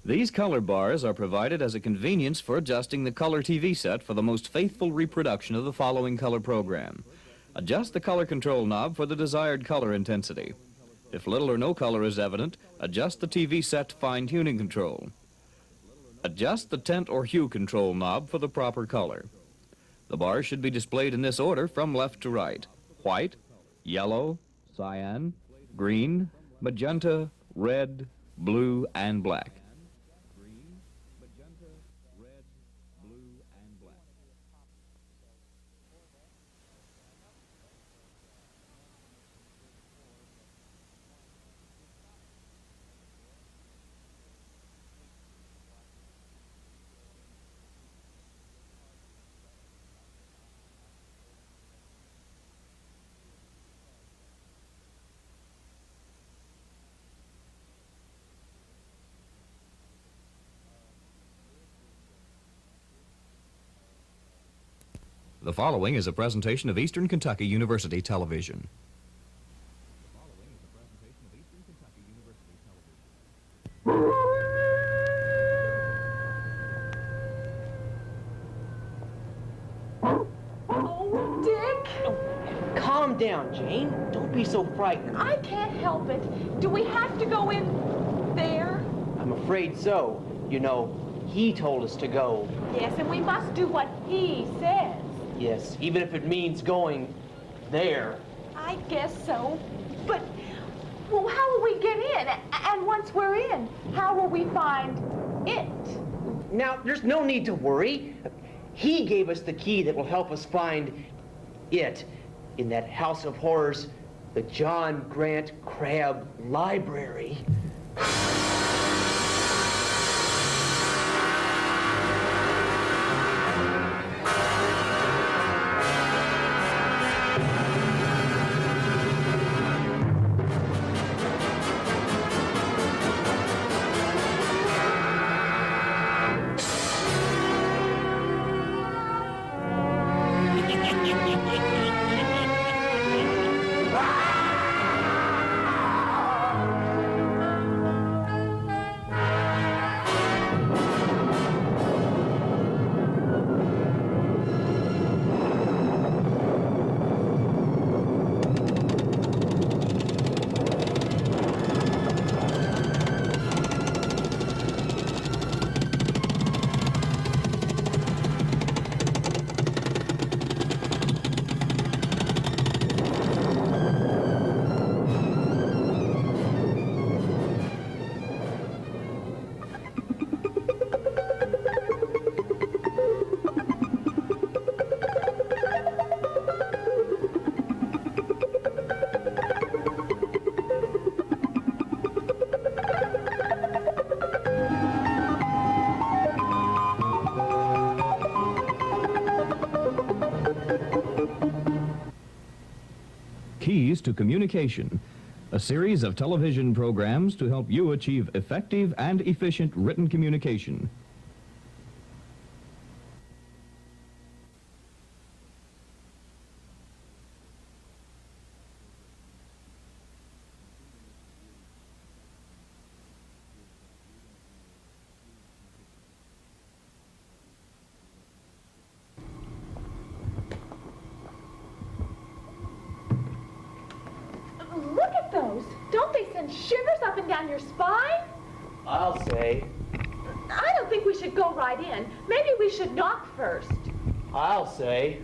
These color bars are provided as a convenience for adjusting the color TV set for the most faithful reproduction of the following color program. Adjust the color control knob for the desired color intensity. If little or no color is evident, adjust the TV set to fine-tuning control. Adjust the tint or hue control knob for the proper color. The bars should be displayed in this order from left to right: white, yellow, cyan, green, magenta, red, blue, and black. The following is a presentation of Eastern Kentucky University Television. Oh, Dick! Calm down, Jane. Don't be so frightened. I can't help it. Do we have to go in there? I'm afraid so. You know, he told us to go. Yes, and we must do what he says. Yes, even if it means going there. I guess so. But, well, how will we get in? And once we're in, how will we find it? Now, there's no need to worry. He gave us the key that will help us find it in that house of horrors, the John Grant Crabbe Library. Keys to Communication, a series of television programs to help you achieve effective and efficient written communication. Look at those. Don't they send shivers up and down your spine? I'll say. I don't think we should go right in. Maybe we should knock first. I'll say.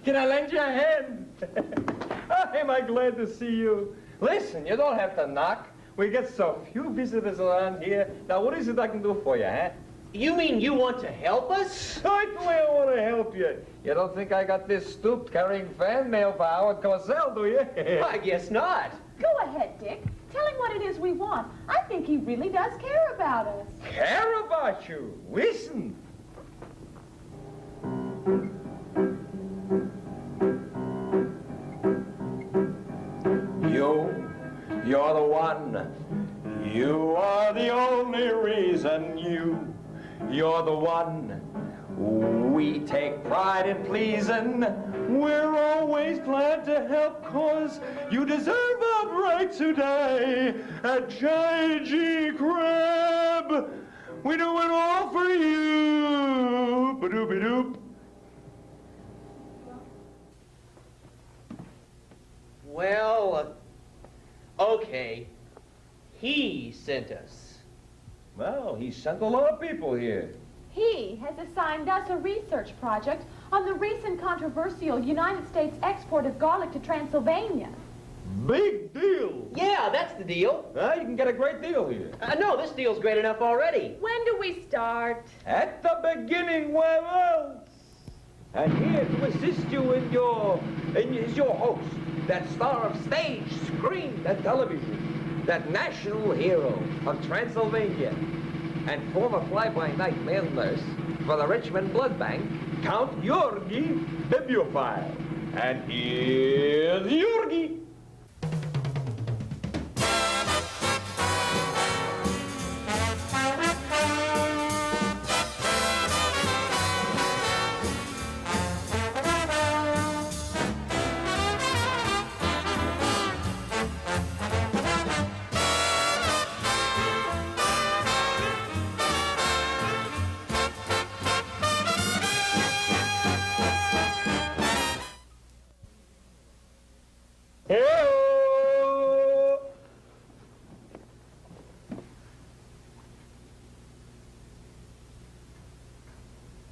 Can I lend you a hand? Oh, am I glad to see you. Listen, you don't have to knock. We get so few visitors around here. Now, what is it I can do for you, huh? You mean you want to help us? Certainly I want to help you. You don't think I got this stoop carrying fan mail for Howard Cosell, do you? I guess not. Go ahead, Dick. Tell him what it is we want. I think he really does care about us. Care about you. Listen. You're the one. You are the only reason. You're the one We take pride in pleasing. We're always glad to help, cause you deserve a right today. At J.G. Crabbe, we do it all for you. Ba-doop-a-doop. Well, okay. He sent us. Well, he sent a lot of people here. He has assigned us a research project on the recent controversial United States export of garlic to Transylvania. Big deal. Yeah, that's the deal. You can get a great deal here. No, this deal's great enough already. When do we start? At the beginning, where else? And here to assist you is your host, that star of stage, screen, and television, that national hero of Transylvania, and former fly-by-night male nurse for the Richmond Blood Bank, Count Georgi Bibliophile. And here's Georgi.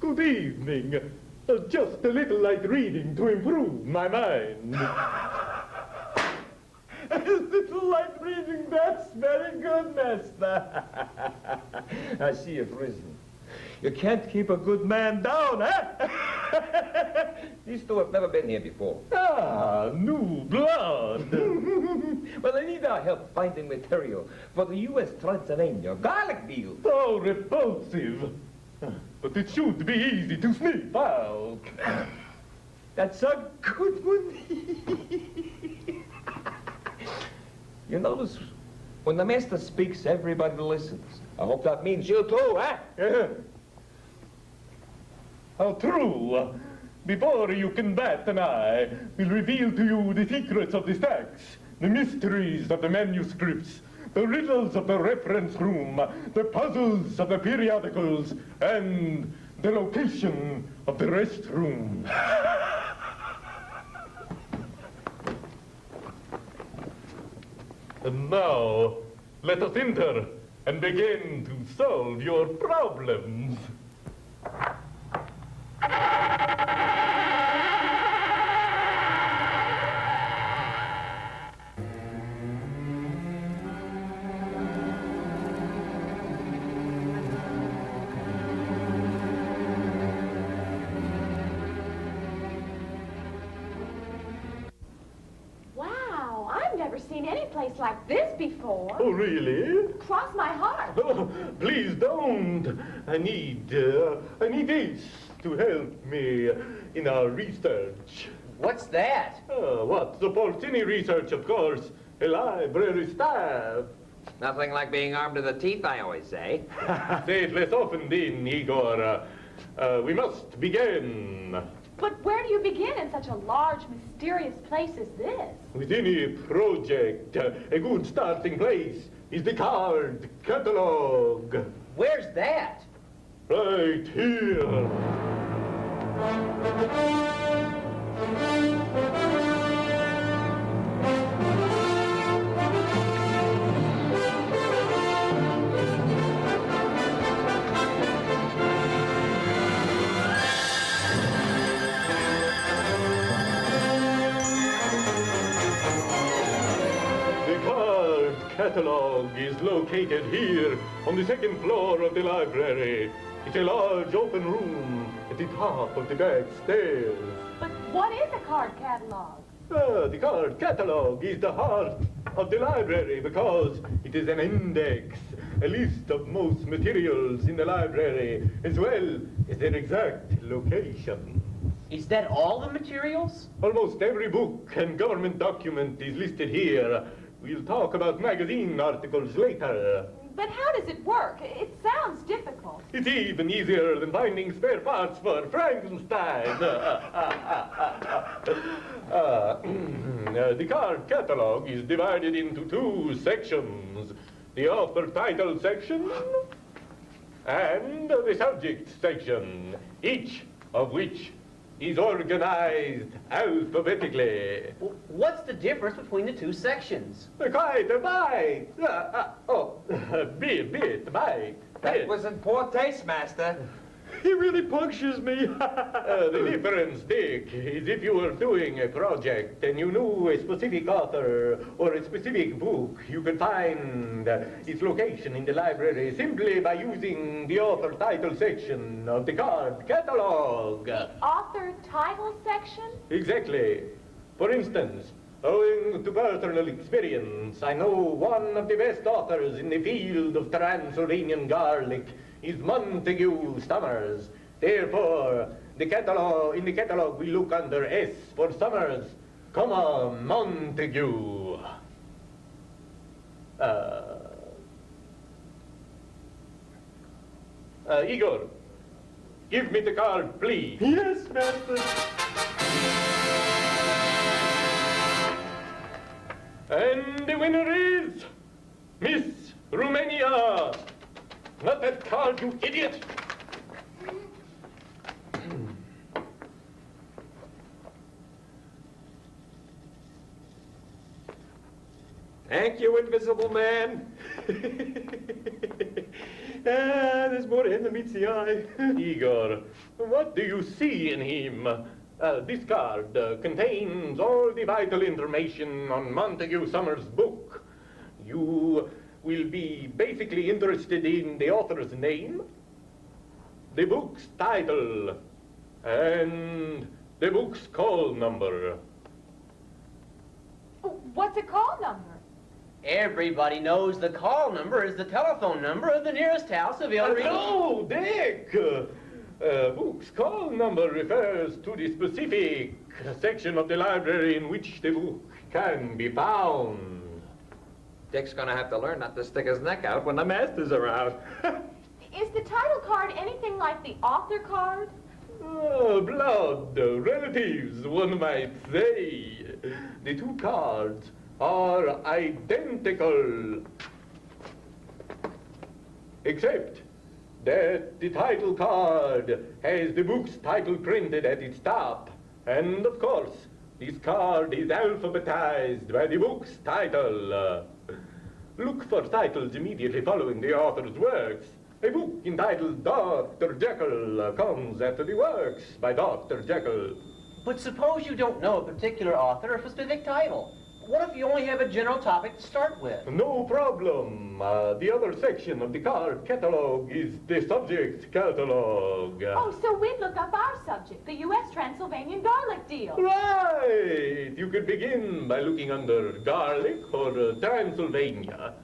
Good evening. Just a little light reading to improve my mind. A little light reading, that's very good, master. I see you've risen. You can't keep a good man down, eh? These two have never been here before. Ah, new blood. Well, they need our help finding material for the U.S. Transylvania garlic deal. So repulsive. But it should be easy to sniff out. That's a good one. You notice, when the master speaks, everybody listens. I hope that means you too, eh? How true. Before you can bat an eye, we'll reveal to you the secrets of the stacks, the mysteries of the manuscripts, the riddles of the reference room, the puzzles of the periodicals, and the location of the restroom. And now, let us enter and begin to solve your problems. Wow, I've never seen any place like this before. Oh, really? Cross my heart. Oh, please don't. I need this to help me in our research. What's that? What supports any research, of course, a library staff. Nothing like being armed to the teeth, I always say. Say it less often, then, Igor. We must begin. But where do you begin in such a large, mysterious place as this? With any project, a good starting place is the card catalog. Where's that? Right here. Catalog is located here on the second floor of the library. It's a large open room at the top of the back stairs. But what is a card catalog? The card catalog is the heart of the library because it is an index, a list of most materials in the library, as well as their exact location. Is that all the materials? Almost every book and government document is listed here. We'll talk about magazine articles later. But how does it work? It sounds difficult. It's even easier than finding spare parts for Frankenstein. The card catalog is divided into two sections. The author title section and the subject section, each of which is organized alphabetically. What's the difference between the two sections? Quite a bite. Bite. That was in poor taste, Master. He really punctures me. The difference, Dick, is if you were doing a project and you knew a specific author or a specific book, you could find its location in the library simply by using the author title section of the card catalog. The author title section? Exactly. For instance, owing to personal experience, I know one of the best authors in the field of Transylvanian garlic is Montague Summers. Therefore, in the catalog we look under S for Summers, comma, Montague. Igor, give me the card, please. Yes, Master. And the winner is Miss Romania. Not that card, you idiot! Thank you, Invisible Man. There's more in than meets the eye. Igor, what do you see in him? This card contains all the vital information on Montague Summers' book. You will be basically interested in the author's name, the book's title, and the book's call number. What's a call number? Everybody knows the call number is the telephone number of the nearest house available. No, Dick! Book's call number refers to the specific section of the library in which the book can be found. Dick's gonna have to learn not to stick his neck out when the master's around. Is the title card anything like the author card? Blood relatives, one might say. The two cards are identical. Except that the title card has the book's title printed at its top. And of course, this card is alphabetized by the book's title. Look for titles immediately following the author's works. A book entitled Dr. Jekyll comes after the works by Dr. Jekyll. But suppose you don't know a particular author or a specific title. What if you only have a general topic to start with? No problem. The other section of the card catalog is the subject catalog. Oh, so we'd look up our subject, the U.S. Transylvanian garlic deal. Right! You could begin by looking under garlic or Transylvania.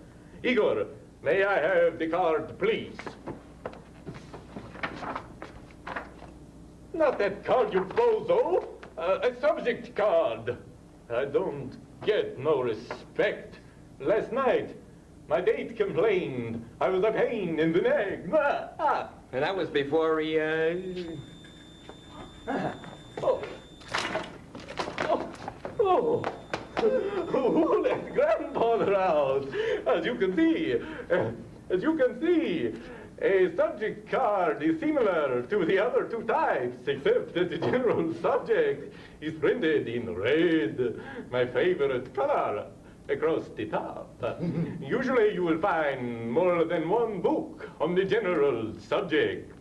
Igor, may I have the card, please? Not that card, you bozo! A subject card. I don't get no respect. Last night, my date complained I was a pain in the neck. And that was before he, Oh. Who let grandfather out? As you can see, a subject card is similar to the other two types, except that the general subject is printed in red, my favorite color, across the top. Usually you will find more than one book on the general subject.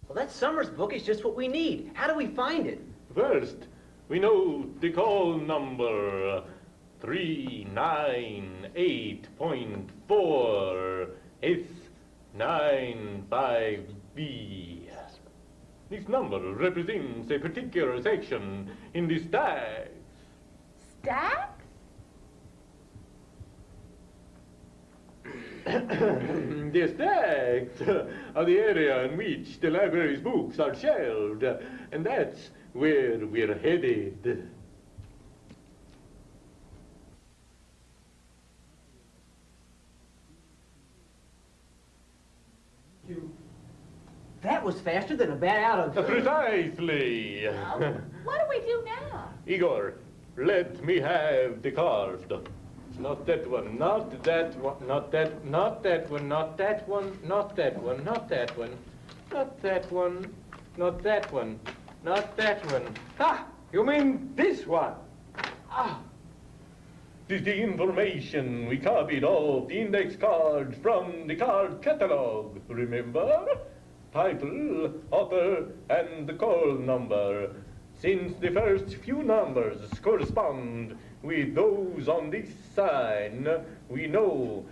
Well, that Summers book is just what we need. How do we find it? First, we know the call number 398.4 S95B. This number represents a particular section in the stacks. Stacks? The stacks are the area in which the library's books are shelved, and that's where we're headed. That was faster than a bat out of... Precisely. What do we do now? Igor, let me have the card. Not that one, not that one, not that, not that one, not that one, not that one, not that one, not that one, not that one, not that one. Ah, you mean this one? Ah, This is the information we copied off the index cards from the card catalog, remember? Title, author, and the call number. Since the first few numbers correspond with those on this sign, we know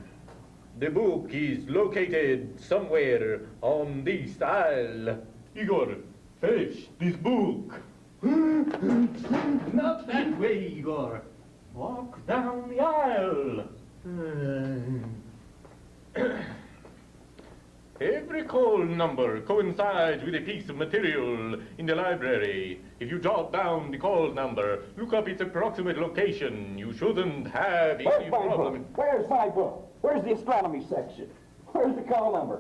the book is located somewhere on this aisle. Igor, fetch this book. Not that way, Igor. Walk down the aisle. Every call number coincides with a piece of material in the library. If you jot down the call number, look up its approximate location. You shouldn't have any problem. Where's my book? Where's the astronomy section? Where's the call number?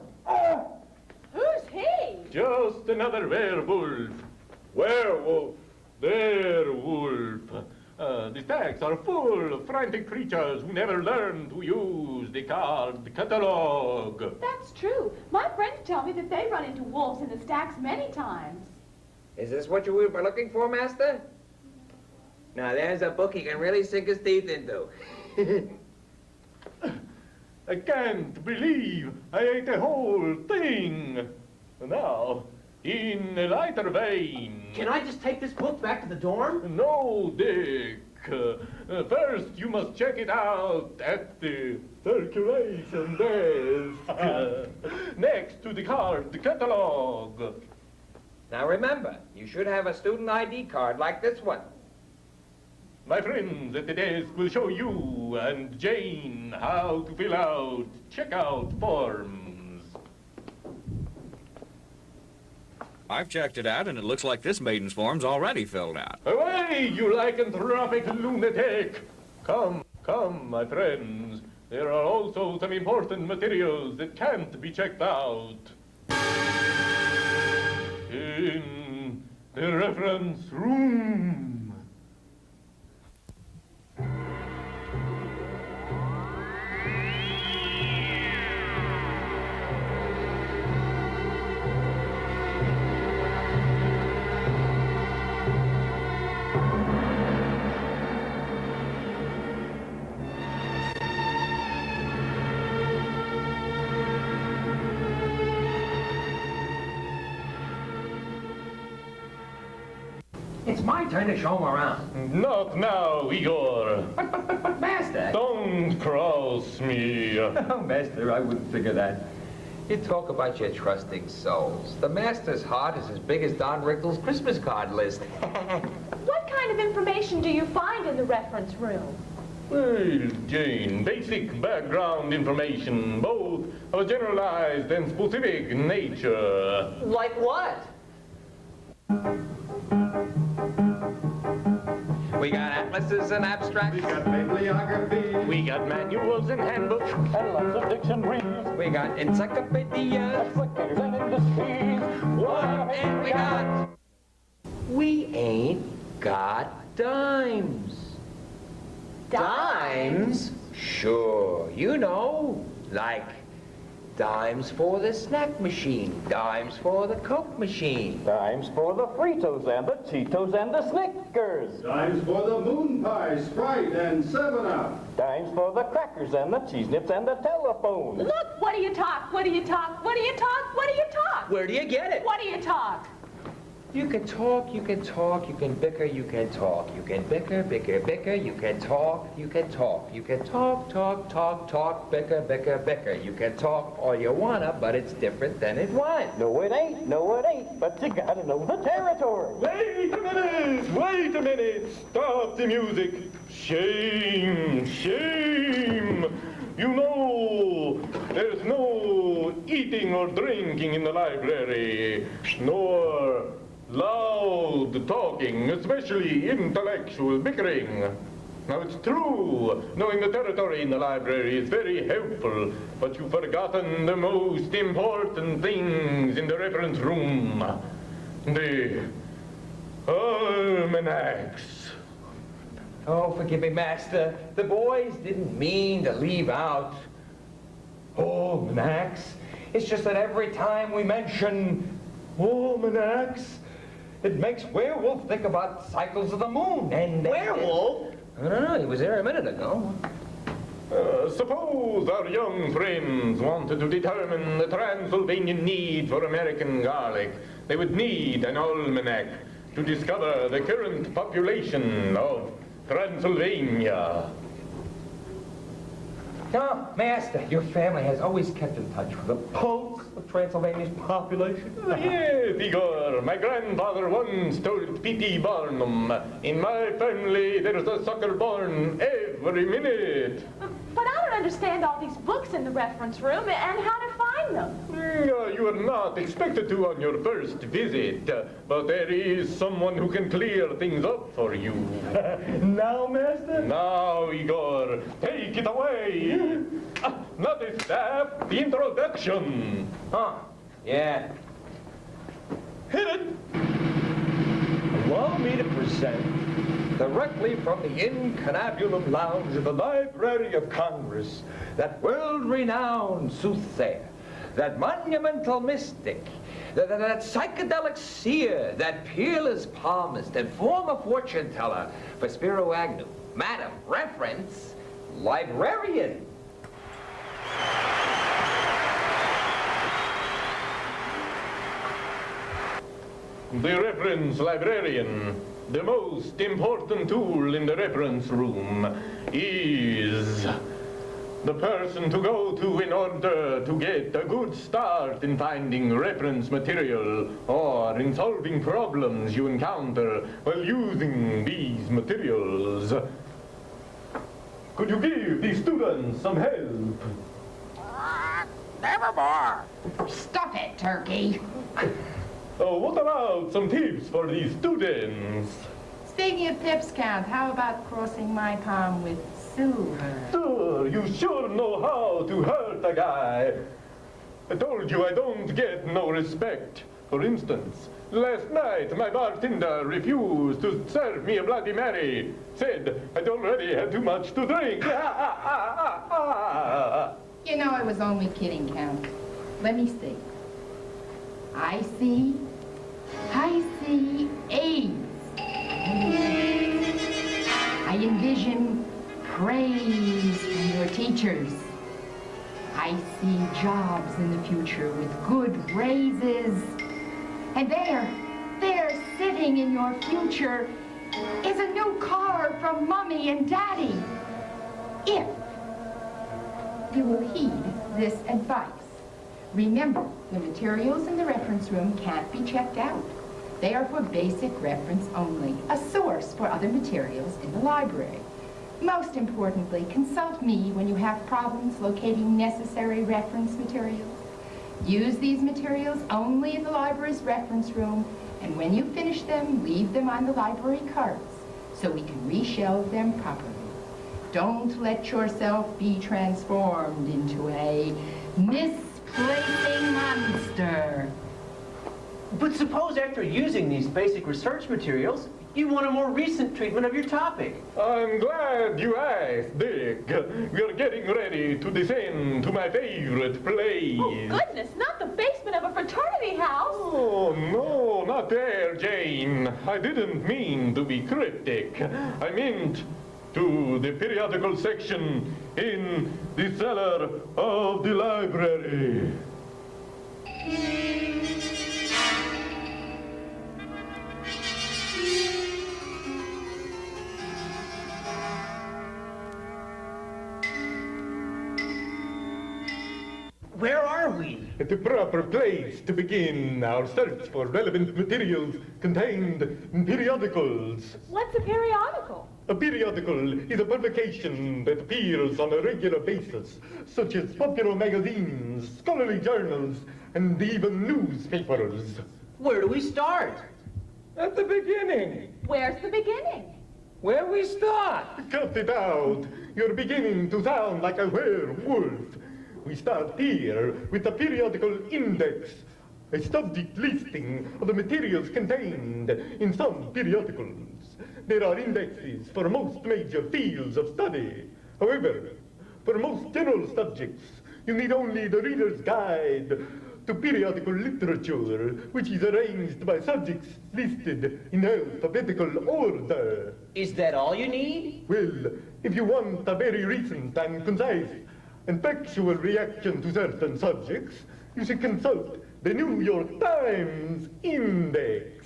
Who's he? Just another werewolf. Werewolf. Werewolf. The stacks are full of frantic creatures who never learn to use the card catalog. That's true. My friends tell me that they run into wolves in the stacks many times. is this what you were looking for, Master? Now, there's a book he can really sink his teeth into. I can't believe I ate the whole thing. Now, in a lighter vein. Can I just take this book back to the dorm? No, Dick. First, you must check it out at the circulation desk. Next to the card catalog. Now, remember, you should have a student ID card like this one. My friends at the desk will show you and Jane how to fill out checkout forms. I've checked it out, and it looks like this maiden's form's already filled out. Away, you lycanthropic lunatic! Come, my friends. There are also some important materials that can't be checked out. In the reference room. It's my turn to show him around. Not now, Igor. But Master. Don't cross me. Oh, Master, I wouldn't figure that. You talk about your trusting souls. The Master's heart is as big as Don Rickles' Christmas card list. What kind of information do you find in the reference room? Well, Jane, basic background information, both of a generalized and specific nature. Like what? We got atlases and abstracts. We got bibliography. We got manuals and handbooks. And lots of dictionaries, We got encyclopedias. applicators and industries. What ain't we got? We ain't got dimes. Dimes? Sure, you know, like dimes for the snack machine, dimes for the Coke machine. Dimes for the Fritos and the Cheetos and the Snickers. Dimes for the moon pie, Sprite, and 7-Up. Dimes for the crackers and the cheese nips and the telephone. Look, what do you talk? What do you talk? What do you talk? What do you talk? Where do you get it? What do you talk? You can talk, you can talk, you can bicker, you can talk. You can bicker, bicker, bicker, you can talk, you can talk. You can talk, talk, talk, talk, bicker, bicker, bicker. You can talk all you wanna, but it's different than it was. No, it ain't. No, it ain't. But you gotta know the territory. Wait a minute! Wait a minute! Stop the music! Shame! Shame! You know, there's no eating or drinking in the library, nor loud talking, especially intellectual bickering. Now, it's true, knowing the territory in the library is very helpful, but you've forgotten the most important things in the reference room. The almanacs. Oh, forgive me, Master. The boys didn't mean to leave out almanacs. It's just that every time we mention almanacs, it makes Werewolf think about cycles of the moon. And Werewolf? I don't know, he was there a minute ago. Suppose our young friends wanted to determine the Transylvanian need for American garlic. They would need an almanac to discover the current population of Transylvania. Ah, Master, your family has always kept in touch with the pulse of Transylvania's population. Yes, Igor. My grandfather once told P.T. Barnum, in my family there's a sucker born every minute. But I don't understand all these books in the reference room and how to find them. You are not expected to on your first visit, but there is someone who can clear things up for you. Now, Master? Now, Igor, take it away. Not the staff, the introduction. Huh, yeah. Hit it. Allow me to present, directly from the incunabulum lounge of the Library of Congress, that world-renowned soothsayer, that monumental mystic, that psychedelic seer, that peerless palmist, and former fortune teller for Spiro Agnew. Madam, reference, librarian. The reference librarian, the most important tool in the reference room, is the person to go to in order to get a good start in finding reference material or in solving problems you encounter while using these materials. Could you give the students some help? Nevermore. Stuff it, turkey. Oh, what about some tips for the students? Speaking of tips, Count, how about crossing my palm with silver? Sir, you sure know how to hurt a guy. I told you I don't get no respect. For instance, last night my bartender refused to serve me a Bloody Mary. Said I'd already had too much to drink. You know, I was only kidding, Count. Let me see. I see AIDS. I envision praise from your teachers. I see jobs in the future with good raises. And there, sitting in your future, is a new car from Mommy and Daddy. If you will heed this advice. Remember, the materials in the reference room can't be checked out. They are for basic reference only, a source for other materials in the library. Most importantly, consult me when you have problems locating necessary reference materials. Use these materials only in the library's reference room, and when you finish them, leave them on the library carts so we can reshelve them properly. Don't let yourself be transformed into a misplacing monster. But suppose after using these basic research materials, you want a more recent treatment of your topic. I'm glad you asked, Dick. We're getting ready to descend to my favorite place. Oh, goodness, not the basement of a fraternity house. Oh, no, not there, Jane. I didn't mean to be cryptic. I meant to the periodical section in the cellar of the library. Where are we? At the proper place to begin our search for relevant materials contained in periodicals. What's a periodical? A periodical is a publication that appears on a regular basis, such as popular magazines, scholarly journals, and even newspapers. Where do we start? At the beginning. Where's the beginning? Where we start? Cut it out. You're beginning to sound like a werewolf. We start here with the periodical index, a subject listing of the materials contained in some periodicals. There are indexes for most major fields of study. However, for most general subjects, you need only the Reader's Guide to Periodical Literature, which is arranged by subjects listed in alphabetical order. Is that all you need? Well, if you want a very recent and concise and factual reaction to certain subjects, you should consult the New York Times Index.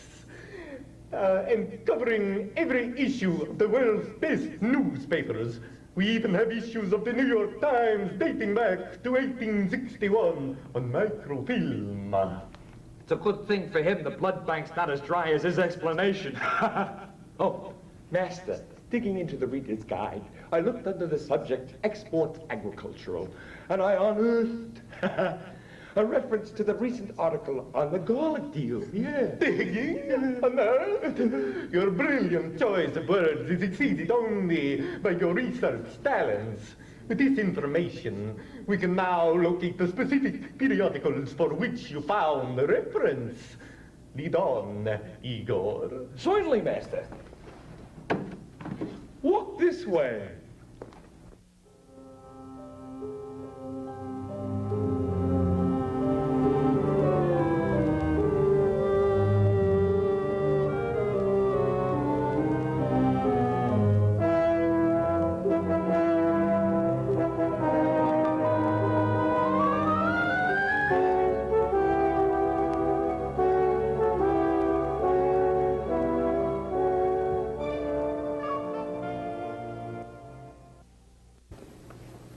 And covering every issue of the world's best newspapers, we even have issues of the New York Times dating back to 1861 on microfilm. It's a good thing for him the blood bank's not as dry as his explanation. Oh, Master, digging into the Reader's Guide, I looked under the subject Export Agricultural, and I unearthed a reference to the recent article on the garlic deal. Yeah. Digging? Unearthed? Your brilliant choice of words is exceeded only by your research talents. With this information, we can now locate the specific periodicals for which you found the reference. Lead on, Igor. Certainly, Master. Walk this way.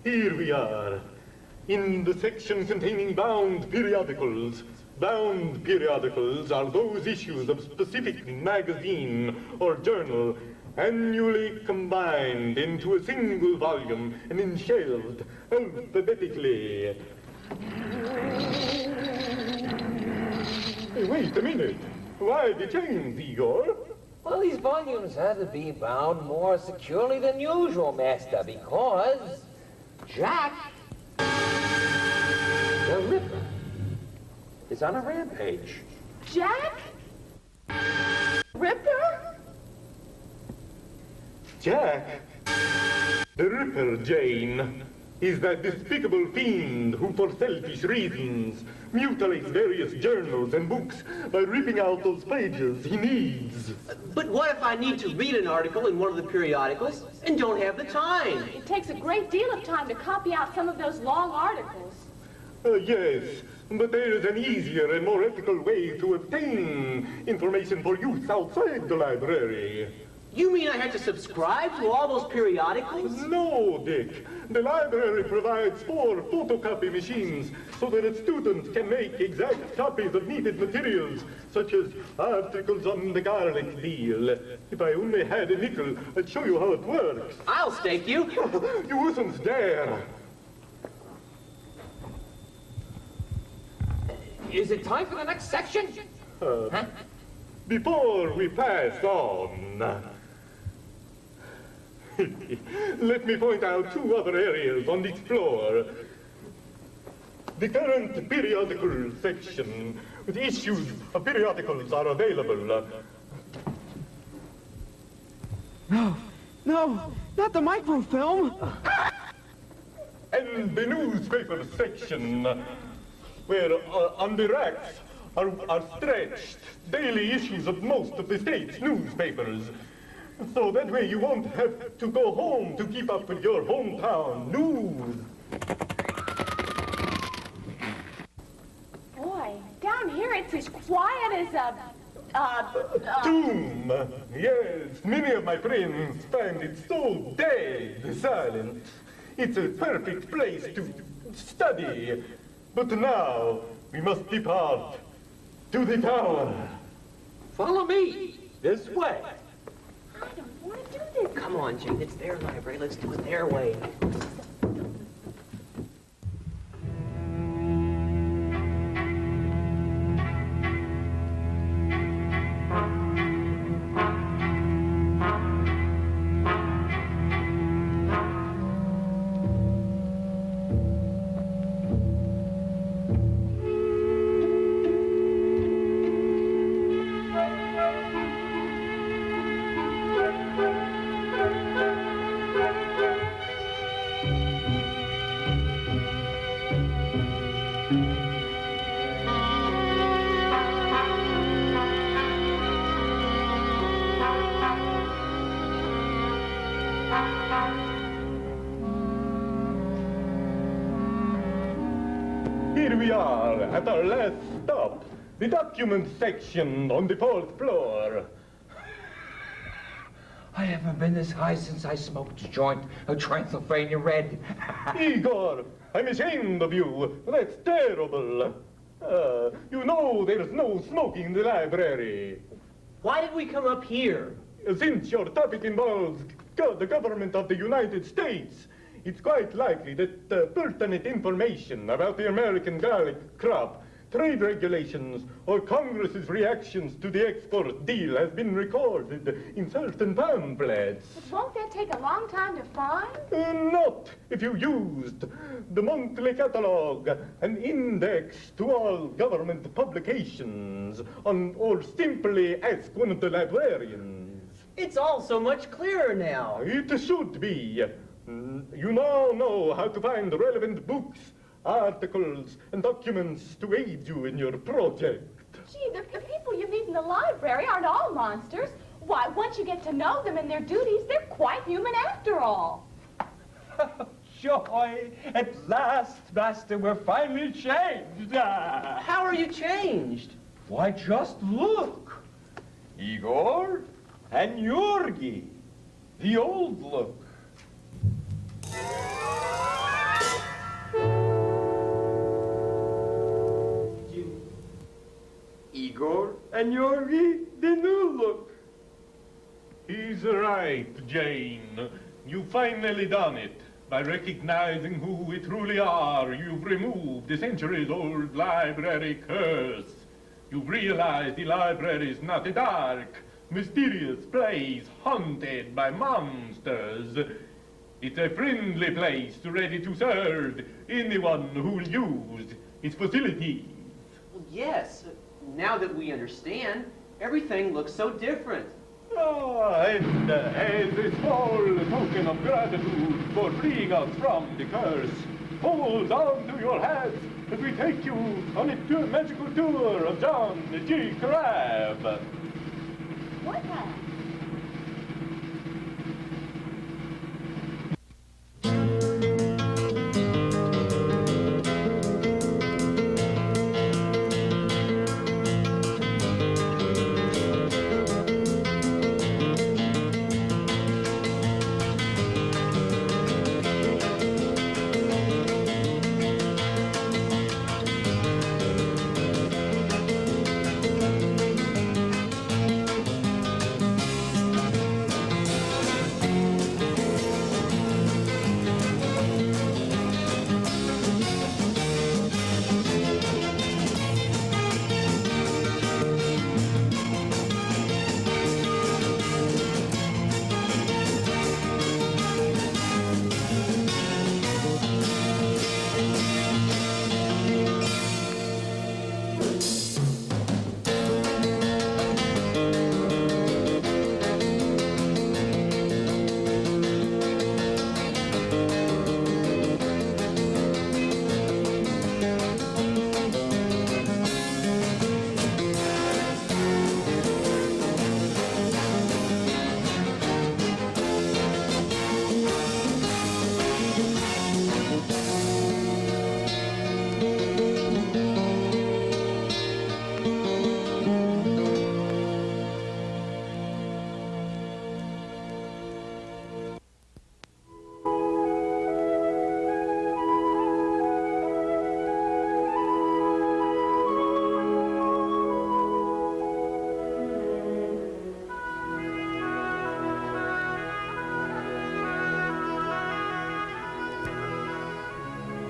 Here we are, in the section containing bound periodicals. Bound periodicals are those issues of specific magazine or journal annually combined into a single volume and then shelved alphabetically. Hey, wait a minute. Why the change, Igor? Well, these volumes had to be bound more securely than usual, Master, because Jack, the Ripper, is on a rampage. Jack? Ripper? Jack, the Ripper, Jane, is that despicable fiend who, for selfish reasons, mutilates various journals and books by ripping out those pages he needs. But what if I need to read an article in one of the periodicals and don't have the time? It takes a great deal of time to copy out some of those long articles. Yes, but there is an easier and more ethical way to obtain information for use outside the library. You mean I have to subscribe to all those periodicals? No, Dick. The library provides 4 photocopy machines so that its students can make exact copies of needed materials, such as articles on the garlic deal. If I only had a nickel, I'd show you how it works. I'll stake you. You wouldn't dare. Is it time for the next section? Before we pass on, let me point out 2 other areas on this floor. The current periodical section, with issues of periodicals are available. No, not the microfilm. And the newspaper section, where on the racks are stretched daily issues of most of the state's newspapers. So that way you won't have to go home to keep up with your hometown news. Boy, down here it's as quiet as a Tomb. Yes, many of my friends find it so dead silent. It's a perfect place to study. But now we must depart to the tower. Follow me. This way. I don't want to do this. Come on, Jane, it's their library. Let's do it their way. Here we are at our last stop, the documents section on the 4th floor. I haven't been this high since I smoked a joint of Transylvania Red. Igor, I'm ashamed of you. That's terrible. You know there's no smoking in the library. Why did we come up here? Since your topic involves the government of the United States, it's quite likely that pertinent information about the American garlic crop, trade regulations, or Congress's reactions to the export deal has been recorded in certain pamphlets. But won't that take a long time to find? Not if you used the monthly catalog, an index to all government publications, or simply ask one of the librarians. It's all so much clearer now. It should be. You now know how to find relevant books, articles, and documents to aid you in your project. Gee, the people you meet in the library aren't all monsters. Why, once you get to know them and their duties, they're quite human after all. Joy! At last, Master, we're finally changed. How are you changed? Why, just look. Igor and Yorgi. The old look. Igor? And Yorgi, the new look. He's right, Jane. You've finally done it. By recognizing who we truly are, you've removed the centuries-old library curse. You've realized the library is not a dark, mysterious place haunted by monsters. It's a friendly place ready to serve anyone who'll use its facilities. Well, yes. Now that we understand, everything looks so different. And as a small token of gratitude for freeing us from the curse, hold on to your hats as we take you on a magical tour of John G. Crabbe. What hat?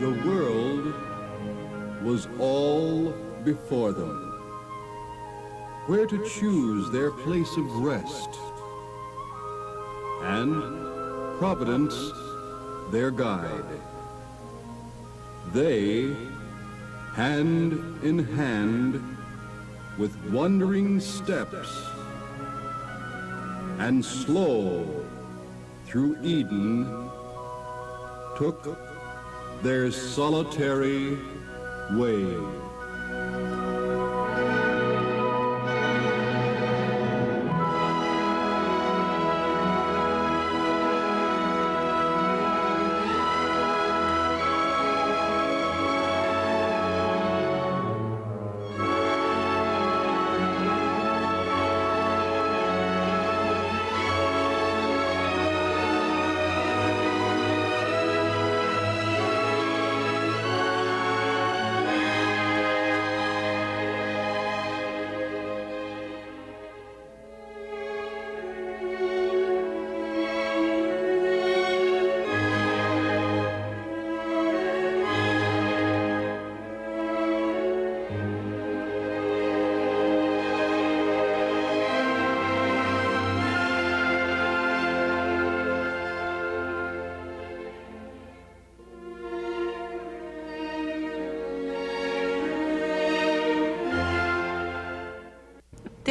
The world was all before them, where to choose their place of rest, and Providence their guide. They, hand in hand, with wandering steps, and slow through Eden, took their solitary way.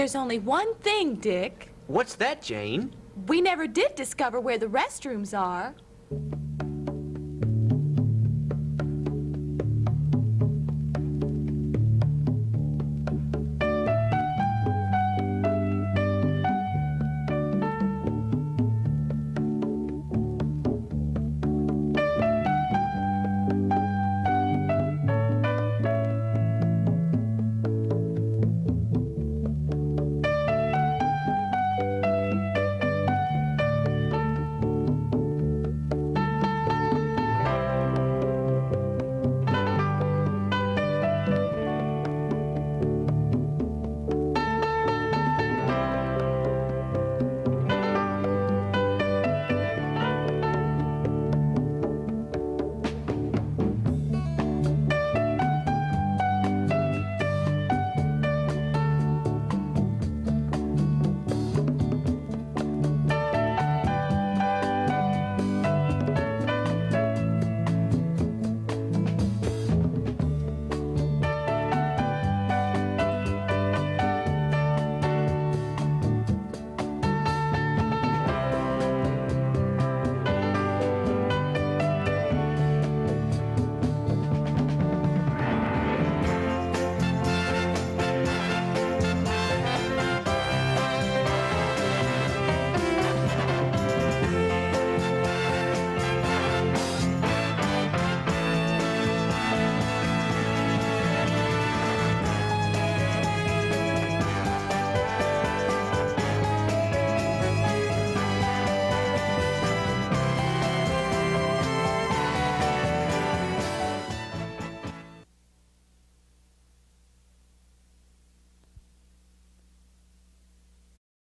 There's only one thing, Dick. What's that, Jane? We never did discover where the restrooms are.